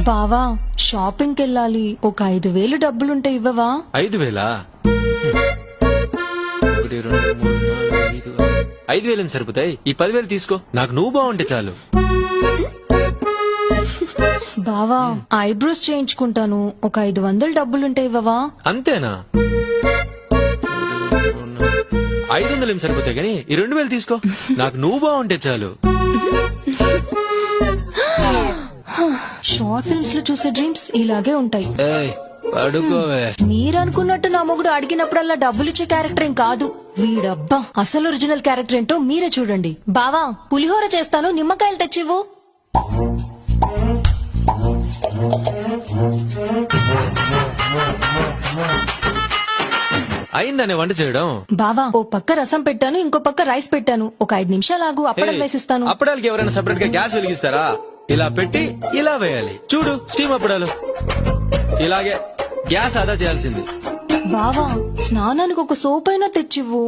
బావా షాపింగ్ కెళ్ళాలి, ఒక 5,000 డబ్బులుంటే ఇవ్వవా? 5,000? 1, 2, 3, 4, 5. 5,000 సరిపోతాయి. ఈ 10,000 తీసుకో, నాకు నువ్వు బాగుంటే చాలు. బావా ఐబ్రోస్ చేయించుకుంటాను, ఒక 500 డబ్బులుంటే ఇవ్వవా? అంతేనా? 500 సరిపోతాయి కానీ ఈ 2,000 తీసుకో, నాకు నువ్వు బాగుంటే చాలు. షార్ట్ ఫిల్మ్స్ లో చూసే డ్రీమ్స్ ఇలాగే ఉంటాయి. పడుకోవే. మీరనుకున్నట్టు నా మొగుడు అడిగినప్పుడల్లా డబ్బులిచ్చే క్యారెక్టర్ ఏం కాదు వీడబ్బా. అసలు ఒరిజినల్ క్యారెక్టర్ ఏంటో మీరే చూడండి. బావా పులిహోర చేస్తాను, నిమ్మకాయలు తెచ్చివ్వు. అయిందనే వంట చేయడం. బావా ఓ పక్క రసం పెట్టాను, ఇంకో పక్క రైస్ పెట్టాను, ఒక 5 నిమిషాలు ఆగు, అప్పడం వేసిస్తాను. అప్పడాలకి ఎవరైనా సెపరేట్ గా గ్యాస్ వెలిగిస్తారా? ఇలా పెట్టి ఇలా వేయాలి. చూడు స్టీమ్ అప్పడాలు. ఇలాగే గ్యాస్ ఆదా చేయాల్సింది. బావా స్నానానికి ఒక సోప్ అయినా తెచ్చివ్వు.